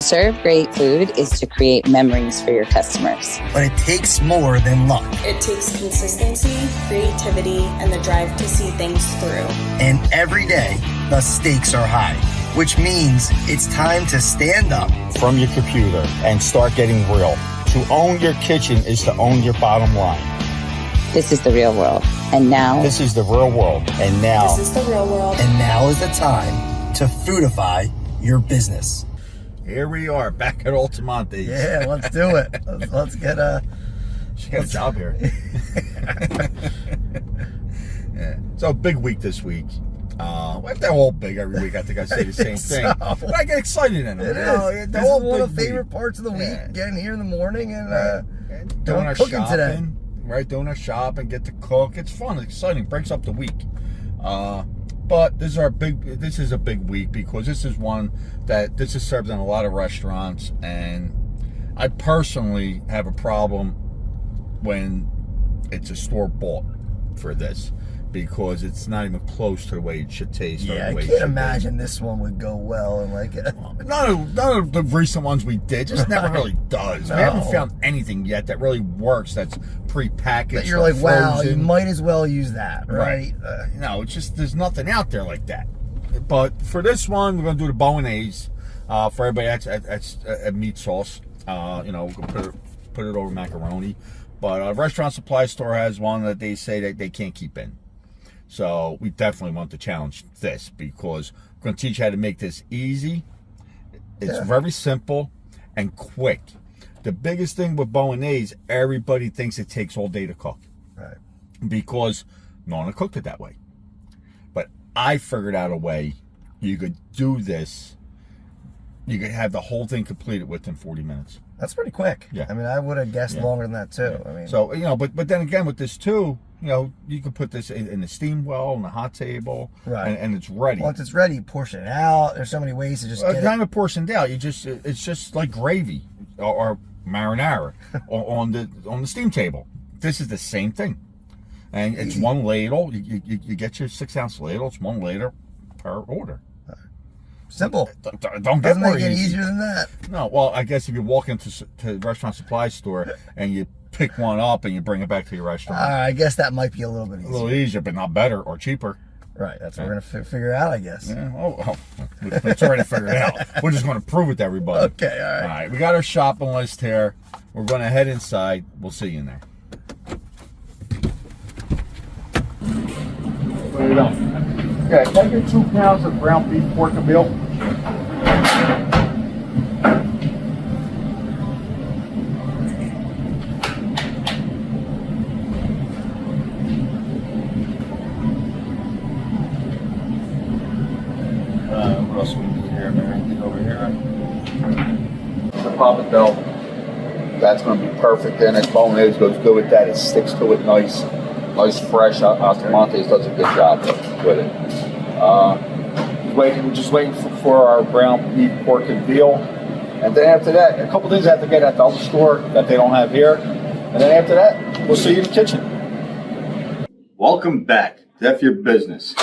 serve great food is to create memories for your customers. But it takes more than luck. It takes consistency, creativity, and the drive to see things through. And every day, the stakes are high, which means it's time to stand up from your computer and start getting real. To own your kitchen is to own your bottom line. This is the real world. And now... This is the real world. And now... This is the real world. And now is the time to foodify your business. Here we are, back at Altamonte. Yeah, let's do it. Let's get a... She got a job here. Yeah. So, big week this week. They're all big every week. I think I say the same thing. But I get excited in them. It is. This is one of the favorite parts of the week. Getting here in the morning and doing our cooking shopping today. Right, doing our shopping, get to cook. It's fun, it's exciting, breaks up the week. But this is a big week because this is one that this is served in a lot of restaurants, and I personally have a problem when it's a store bought for this, because it's not even close to the way it should taste. Yeah, I can't imagine this one would go well. And none of the recent ones we did just never really does. We haven't found anything yet that really works. That's prepackaged. That you're like, wow, you might as well use that, right? No, it's just there's nothing out there like that. But for this one, we're gonna do the Bolognese. For everybody that's a meat sauce. We'll put it over macaroni. But a restaurant supply store has one that they say that they can't keep in. So we definitely want to challenge this, because we're going to teach you how to make this easy. It's very simple and quick. The biggest thing with Bolognese, everybody thinks it takes all day to cook. Right. Because Nonna cooked it that way. But I figured out a way you could do this. You could have the whole thing completed within 40 minutes. That's pretty quick. Yeah. I mean, I would have guessed longer than that too. Yeah. I mean, so but then again with this too, you can put this in the steam well, on the hot table, right? And it's ready. Once it's ready, you portion it out. There's so many ways to just get it's not even portioned out. It's just like gravy or marinara on the steam table. This is the same thing, and it's one ladle. You get your 6-ounce ladle. It's one ladle per order. Simple. Don't get more easier easy than that. No, well, I guess if you walk into the restaurant supply store and you pick one up and you bring it back to your restaurant, I guess that might be a little bit easier. A little easier, but not better or cheaper. Right, that's what we're going to figure out, I guess. Yeah, it's already figured out. We're just going to prove it to everybody. Okay, all right. All right, we got our shopping list here. We're going to head inside. We'll see you in there. What are you doing? Okay, can I get 2 pounds of ground beef pork and veal? What else we need here? Anything over here? The profitability. That's going to be perfect in it. Bolognese goes good with that. It sticks to it nice fresh. Altamonte does a good job with it. We're just waiting for our ground beef, pork, and veal. And then after that, a couple things I have to get at the other store that they don't have here. And then after that, we'll see you in the kitchen. Welcome back to F Your Business.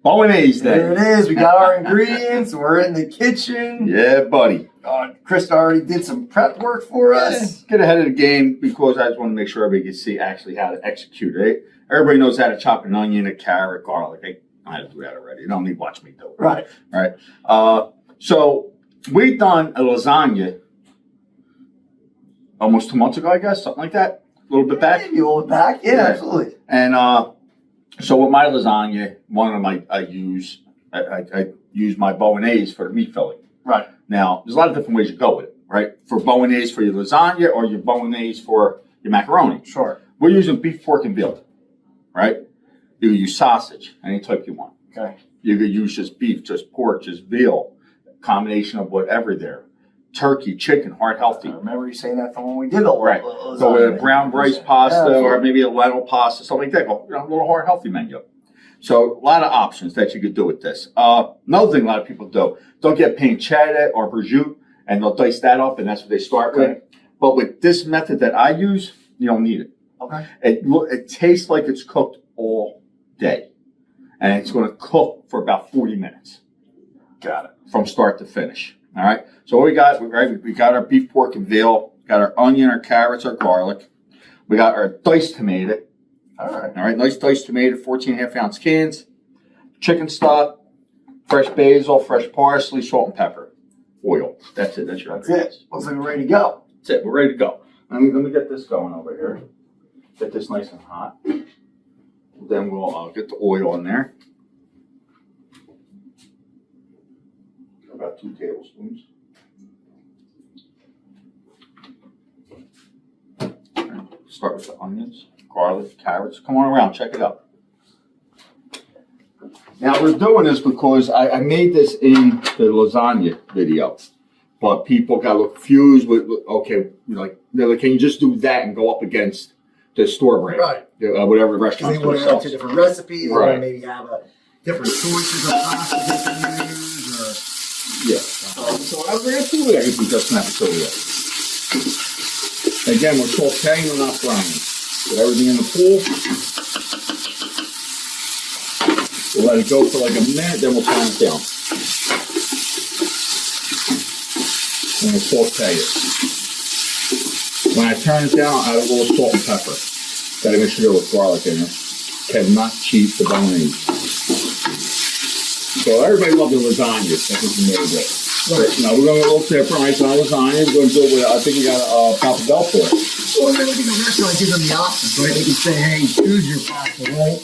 Bolognese Day. There it is. We got our ingredients. We're in the kitchen. Yeah, buddy. Krista already did some prep work for us. Get ahead of the game, because I just want to make sure everybody can see actually how to execute it. Everybody knows how to chop an onion, a carrot, garlic. They know how to do that already. You don't need to watch me do it. Right. All right. So we've done a lasagna almost 2 months ago, I guess, something like that. A little bit back. Maybe a little bit back. Yeah, absolutely. And so with my lasagna, one of my I use my Bolognese for the meat filling. Right. Now, there's a lot of different ways you go with it, right? For Bolognese for your lasagna, or your Bolognese for your macaroni. Sure. We're using beef, pork, and veal, right? You can use sausage, any type you want. Okay. You could use just beef, just pork, just veal, combination of whatever there. Turkey, chicken, heart healthy. I remember you saying that from when we did the right. So with a brown rice pasta, or maybe a lentil pasta, something like that. A little heart healthy menu. So a lot of options that you could do with this. Another thing a lot of people do, don't get pancetta or prosciutto, and they'll dice that up, and that's what they start with. But with this method that I use, you don't need it. Okay. It tastes like it's cooked all day, and it's going to cook for about 40 minutes. Got it. From start to finish. All right. So what we got, right? We got our beef, pork, and veal. Got our onion, our carrots, our garlic. We got our diced tomato. All right. All right. Nice diced tomato, 14.5-ounce cans. Chicken stock, fresh basil, fresh parsley, salt and pepper, oil. That's it. That's your ingredients. That's it. Looks like we're ready to go. That's it. We're ready to go. Let me get this going over here. Get this nice and hot. Then we'll get the oil in there. About 2 tablespoons. Start with the onions, garlic, carrots. Come on around, check it out. Now we're doing this because I made this in the lasagna video, but people got a little confused with, okay, they're like, can you just do that and go up against the store brand? Right. Whatever restaurant. They want to go to different recipes, right. Or maybe have different choices of pasta they can use, or... Yeah. So we're going to do it. We just not so yet. Again, we're sauteing, we're not frying. Put everything in the pool. We'll let it go for like a minute, then we'll turn it down. And we'll saute it. When I turn it down, I'll add a little salt and pepper. Gotta make sure with garlic in it. Cannot cheat the Bolognese. So everybody loves the lasagna. That's what we made it. Right. Now we're going to go a little different. Right, so lasagna, we're going to do it with, I think we got a profitability for it. Well, then we can restaurant give them the options, right? They can say, hey, choose your pasta, right?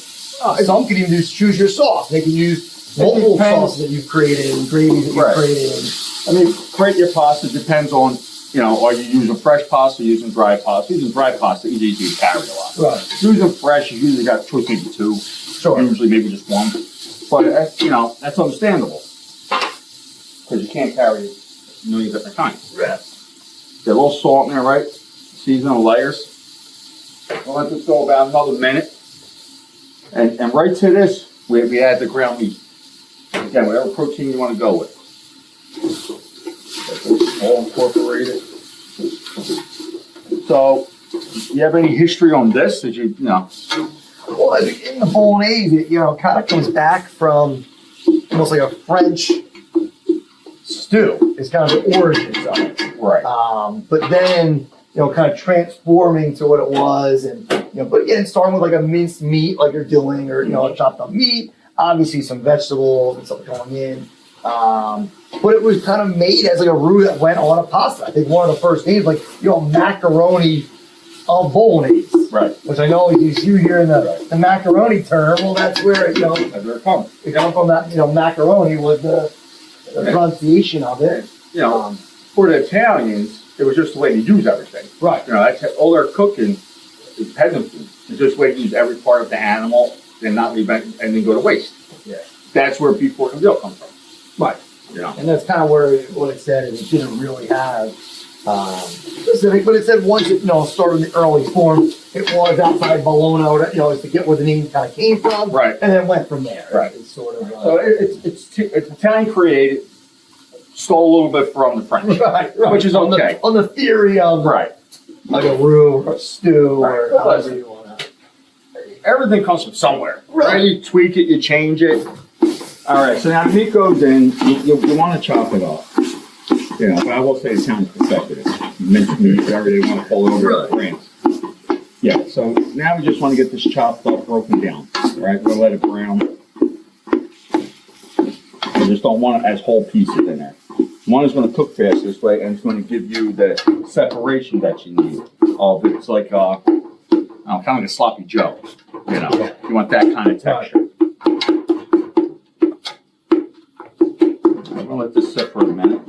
Some can even just choose your sauce. They can use multiple sauces that you've created and gravies that you've created. I mean, create your pasta depends on, are you using fresh pasta, using dry pasta? Using dry pasta, you usually carry a lot. Right. Using fresh, you usually got choice maybe 2. Sure. Usually maybe just 1. But, that's understandable. Because you can't carry a million different kinds. Right. Get a little salt in there, right? Season the layers. We'll let this go about another minute. And right to this, we add the ground meat. Again, whatever protein you want to go with. All incorporated. So, you have any history on this? Did you, Well, in the Bolognese, it, kind of comes back from almost like a French stew. It's kind of the origins of it. Right. But then, kind of transforming to what it was, and but again, starting with like a minced meat, like you're doing, or chopped up meat. Obviously, some vegetables and stuff going in. But it was kind of made as like a roux that went on a pasta. I think one of the first names, like macaroni of Bolognese. Right. Which I know you hear in the macaroni term. Well, that's where that's where it comes. It comes from that macaroni was the pronunciation of it. For the Italians, it was just the way to use everything. Right. That's all their cooking is peasant food. It's just the way to use every part of the animal and not leave anything go to waste. Yeah. That's where beef, pork, and veal come from. Right. And that's kind of where what it said is it didn't really have specific, but it said once it started in the early form, it was outside Bologna, is to get where the name kind of came from. Right. And then went from there. Right. It's sort of so it's Italian created. Stole a little bit from the French, right. Which is okay. On the theory of like a roux or a stew or however you want to. Everything comes from somewhere. Right. You tweak it, you change it. All right. So now meat goes in. You want to chop it off. But I will say the Italians perfected it. Minced meat, whatever they want to pull it over France. Yeah. So now we just want to get this chopped up, broken down. All right. We'll let it brown. We just don't want it as whole pieces in there. One is going to cook fast this way, and it's going to give you the separation that you need. It's like kind of like a sloppy Joe. You want that kind of texture. I'm going to let this sit for a minute.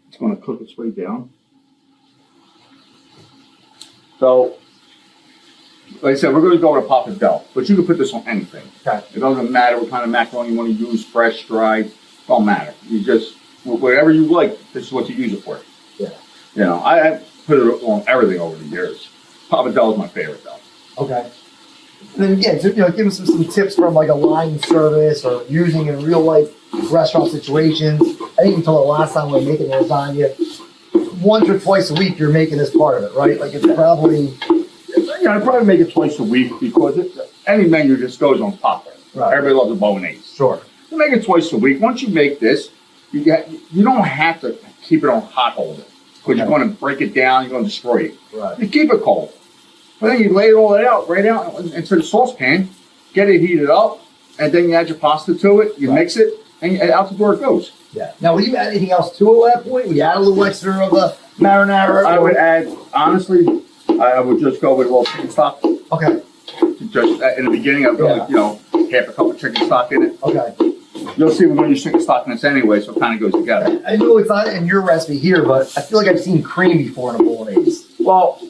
It's going to cook its way down. So, like I said, we're going to go with a profitability, but you can put this on anything. Okay. It doesn't matter what kind of macaroni you want to use, fresh, dried. Don't matter. You just, whatever you like, this is what you use it for. Yeah. I put it on everything over the years. Profitability is my favorite though. Okay. And then again, so, give them some tips from like a line service or using in real life restaurant situations. I think you told the last time we were making lasagna, once or twice a week you're making this part of it, right? Like it's probably... I probably make it twice a week because any menu just goes on top of it. Right. Everybody loves a Bolognese. Sure. You make it twice a week. Once you make this, you don't have to keep it on hot hold because you're going to break it down. You're going to destroy it. Right. You keep it cold. But then you lay it all out right out into the saucepan, get it heated up, and then you add your pasta to it. You mix it, and out the door it goes. Yeah. Now, would you add anything else to it at that point? Would you add a little extra of a marinara? I would add, honestly, I would just go with a little chicken stock. Okay. Just in the beginning, I'd go with, half a cup of chicken stock in it. Okay. You'll see we're going to use chicken stock in this anyway, so it kind of goes together. I know it's not in your recipe here, but I feel like I've seen cream before in a bolognese. Well,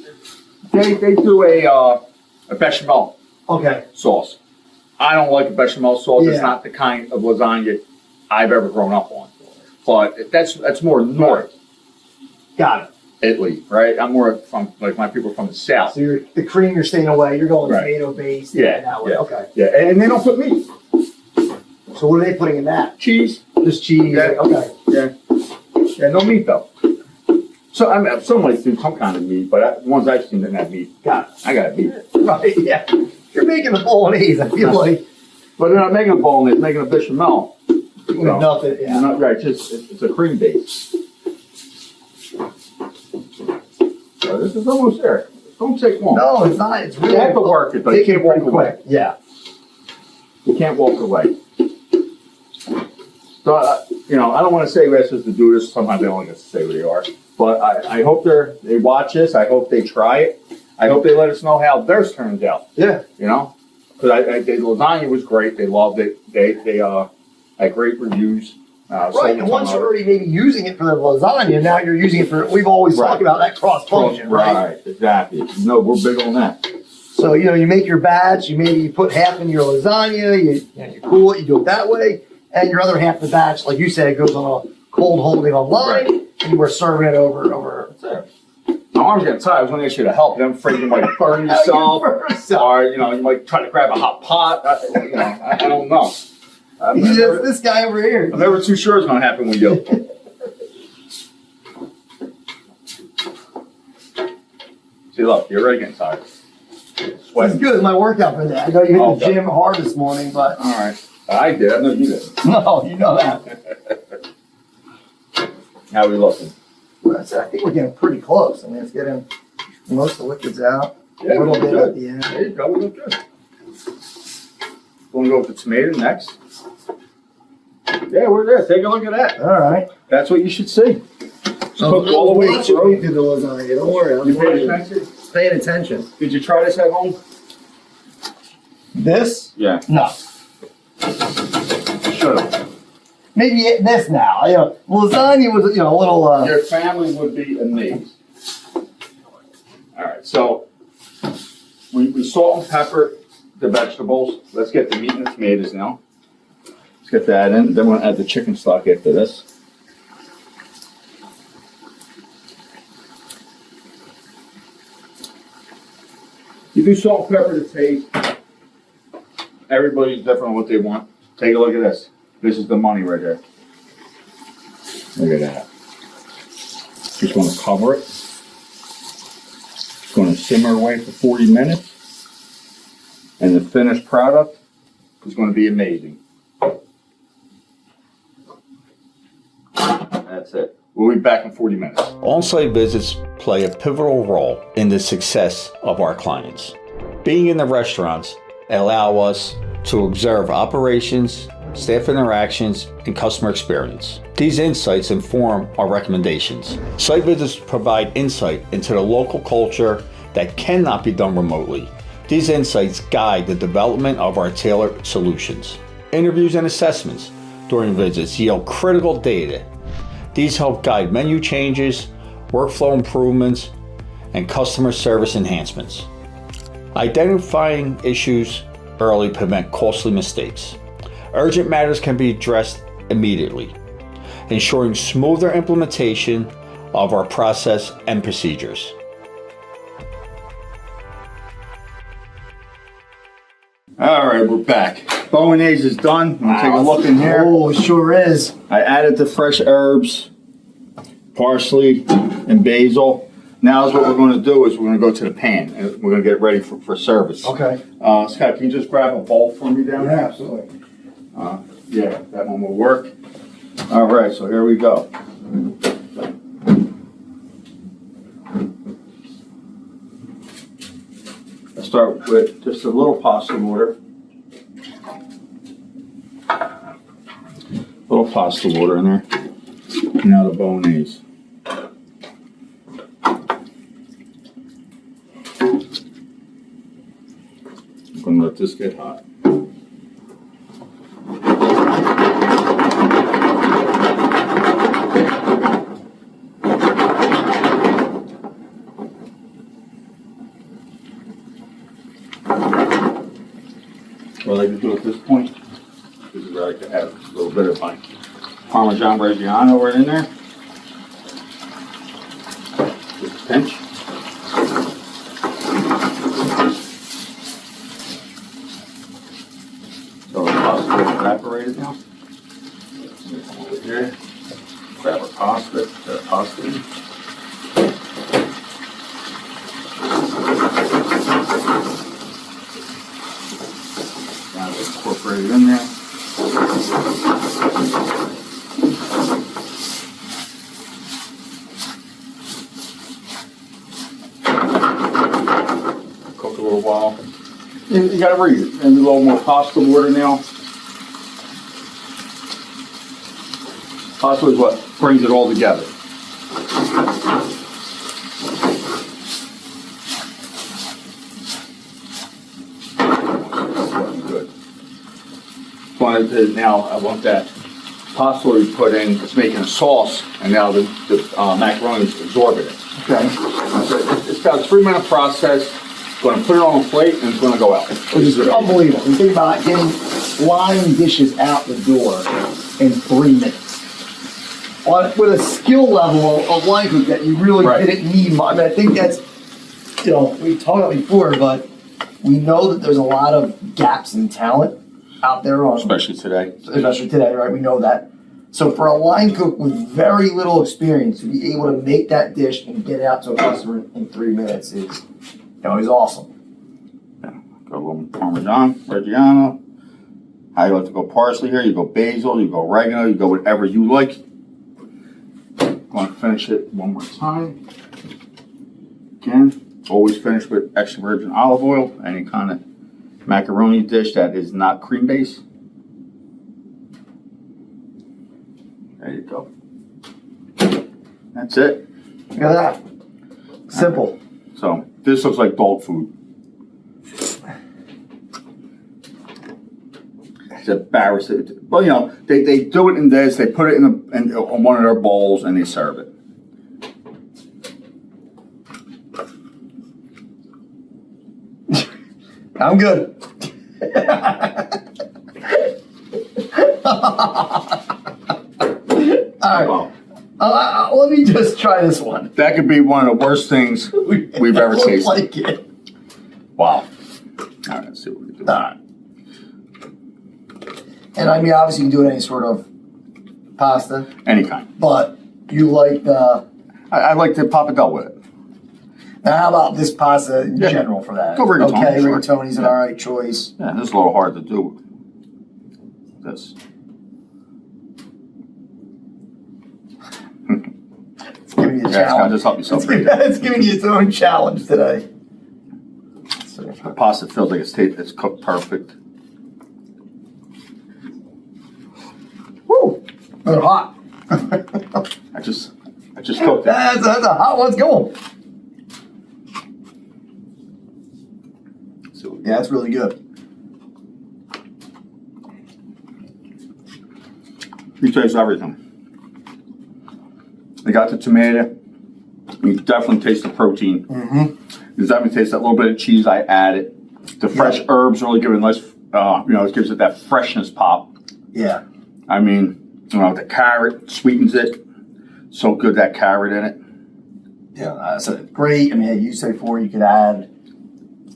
they do a bechamel sauce. I don't like a bechamel sauce. It's not the kind of lasagna I've ever grown up on. But that's more north. Got it. Italy, right? I'm more from, like, my people from the south. So the cream you're staying away, you're going tomato based. That way. Okay. Yeah, and they don't put meat. So what are they putting in that? Cheese. Just cheese. Yeah. Okay. Yeah, no meat though. So I mean, some might do some kind of meat, but the ones I've seen didn't have meat. Got it. I got meat. Right, yeah. You're making a bolognese, I feel like. But they're not making a bolognese, making a bechamel. Nothing, yeah. Not right, it's a cream base. So this is almost there. Don't take long. No, it's not. It's really. You have to work it, but you can't walk away. Yeah. You can't walk away. So, I don't want to say we're supposed to do this. Sometimes they don't get to say who they are. But I hope they watch this. I hope they try it. I hope they let us know how theirs turns out. Yeah. Because the lasagna was great. They loved it. They had great reviews. Right, and once you're already maybe using it for the lasagna, now you're using it for, we've always talked about that cross function, right? Right, exactly. No, we're big on that. So, you make your batch, you put half in your lasagna, you cool it, you do it that way, and your other half of the batch, like you said, goes on a cold holding online, and you were serving it over. That's it. My arm's getting tired. I was going to ask you to help. I'm afraid you might burn yourself, or you might try to grab a hot pot. I don't know. This guy over here. I'm never too sure it's going to happen with you. See, look, you're already getting tired. It's good. My workout for that. I know you hit the gym hard this morning, but all right, I did. I know you did. No, you know that. How are we looking? I think we're getting pretty close. I mean, it's getting most of the liquids out. Yeah, a little bit at the end. There you go. We look good. Want to go with the tomato next? Yeah, we're there. Take a look at that. All right. That's what you should see. Cooked all the way through the lasagna. Don't worry. You paid attention? Paying attention. Did you try this at home? This? Yeah. No. Should have. Maybe this now. Lasagna was a little. Your family would be amazed. All right, so we salt and pepper the vegetables. Let's get the meat and the tomatoes now. Let's get that in. Then we'll add the chicken stock after this. You do salt and pepper to taste. Everybody's different on what they want. Take a look at this. This is the money right here. Look at that. Just want to cover it. It's going to simmer away for 40 minutes. And the finished product is going to be amazing. That's it. We'll be back in 40 minutes. On-site visits play a pivotal role in the success of our clients. Being in the restaurants allow us to observe operations, staff interactions, and customer experience. These insights inform our recommendations. Site visits provide insight into the local culture that cannot be done remotely. These insights guide the development of our tailored solutions. Interviews and assessments during visits yield critical data. These help guide menu changes, workflow improvements, and customer service enhancements. Identifying issues early prevent costly mistakes. Urgent matters can be addressed immediately, ensuring smoother implementation of our process and procedures. All right, we're back. Bolognese is done. We'll take a look in here. Oh, it sure is. I added the fresh herbs, parsley, and basil. Now is what we're going to do is we're going to go to the pan and we're going to get it ready for service. Okay. Scott, can you just grab a bowl for me down there? Absolutely. Yeah, that one will work. All right, so here we go. Let's start with just a little pasta water. Little pasta water in there. Now the Bolognese. I'm going to let this get hot. What I like to do at this point, this is where I like to add a little bit of my Parmesan Reggiano right in there. Just a pinch. So the pasta is evaporated now. Over here, grab our pasta, put our pasta in. Now we incorporate it in there. Cook a little while. You gotta read it. And a little more pasta water now. Pasta is what brings it all together. Good. Now I want that pasta we put in. It's making a sauce, and now the macaroni is absorbing it. Okay. It's about a 3-minute process. Going to put it on a plate and it's going to go out. Which is unbelievable. You think about getting line dishes out the door in 3 minutes. With a skill level of line cook that you really didn't need. I mean, I think that's, we talked about before, but we know that there's a lot of gaps in talent out there. Especially today. Especially today, right? We know that. So for a line cook with very little experience to be able to make that dish and get it out to a customer in 3 minutes is awesome. Yeah. Go a little Parmesan Reggiano. How you like to go parsley here? You go basil, you go oregano, you go whatever you like. Going to finish it one more time. Again, always finish with extra virgin olive oil. Any kind of macaroni dish that is not cream based. There you go. That's it. Look at that. Simple. So this looks like dog food. It's embarrassing. Well, they do it in this. They put it on one of their bowls and they serve it. I'm good. All right. Let me just try this one. That could be one of the worst things we've ever tasted. Like it. Wow. All right, let's see what we can do. All right. And I mean, obviously, you can do it any sort of pasta. Any kind. But you like the... I like the pappardelle with it. Now, how about this pasta in general for that? Go rigatoni. Okay, Sure. rigatoni's an all right choice. Yeah, this is a little hard to do. This. It's giving you a Yeah, challenge. just help yourself. It's giving you its own challenge today. The pasta feels like it's cooked perfect. Woo! They're hot. I just cooked it. That's a hot one's going. Yeah, that's really good. You taste everything. You got the tomato. You definitely taste the protein. Mm-hmm. You definitely taste that little bit of cheese I added. The fresh herbs really give it nice, it gives it that freshness pop. Yeah. I mean, the carrot sweetens it. So good, that carrot in it. Yeah, so great. I mean, you said before you could add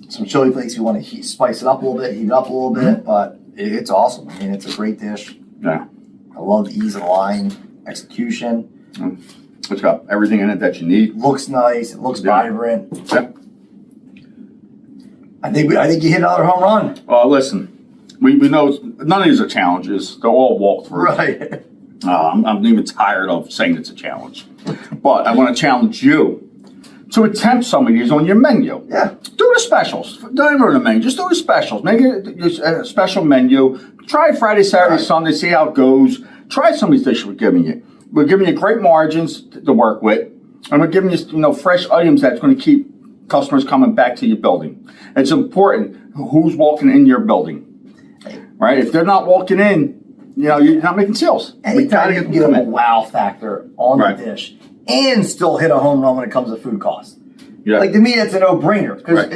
some chili flakes if you want to spice it up a little bit, heat it up a little bit, but it's awesome. I mean, it's a great dish. Yeah. I love the ease of line, execution. It's got everything in it that you need. Looks nice. It looks vibrant. Yeah. I think you hit another home run. Listen, we know none of these are challenges. They're all walkthroughs. Right. I'm even tired of saying it's a challenge. But I want to challenge you to attempt some of these on your menu. Yeah. Do the specials. Don't even the menu. Just do the specials. Make it a special menu. Try it Friday, Saturday, Sunday. See how it goes. Try some of these dishes we're giving you. We're giving you great margins to work with, and we're giving you fresh items that's going to keep customers coming back to your building. It's important who's walking in your building, right? If they're not walking in, you're not making sales. Anytime you can get them a wow factor on the dish and still hit a home run when it comes to food costs. Yeah. Like, to me, that's a no-brainer, because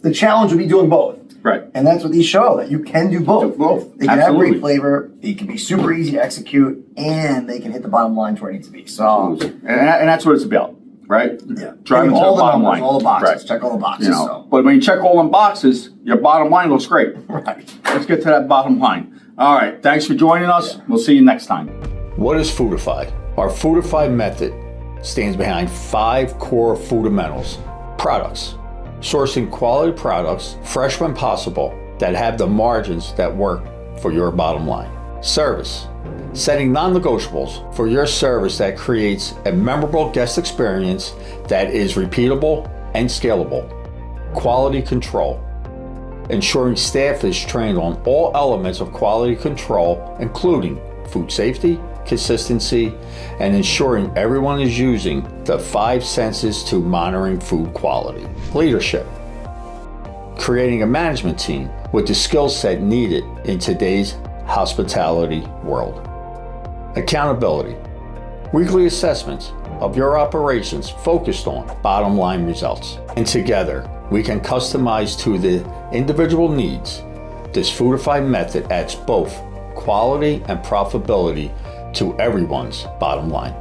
the challenge would be doing both. Right. And that's what these show, that you can do both. They can have great flavor, it can be super easy to execute, and they can hit the bottom line to where it needs to be. So, and that's what it's about, right? Yeah. Driving all to the bottom line. All the boxes. Right. Check all the boxes. But when you check all them boxes, your bottom line looks great. Right. Let's get to that bottom line. All right. Thanks for joining us. Yeah. We'll see you next time. What is Foodify? Our Foodify method stands behind 5 core fundamentals. Products. Sourcing quality products, fresh when possible, that have the margins that work for your bottom line. Service. Setting non-negotiables for your service that creates a memorable guest experience that is repeatable and scalable. Quality control. Ensuring staff is trained on all elements of quality control, including food safety, consistency, and ensuring everyone is using the 5 senses to monitoring food quality. Leadership. Creating a management team with the skill set needed in today's hospitality world. Accountability. Weekly assessments of your operations focused on bottom line results. And together, we can customize to the individual needs. This Foodify method adds both quality and profitability to everyone's bottom line.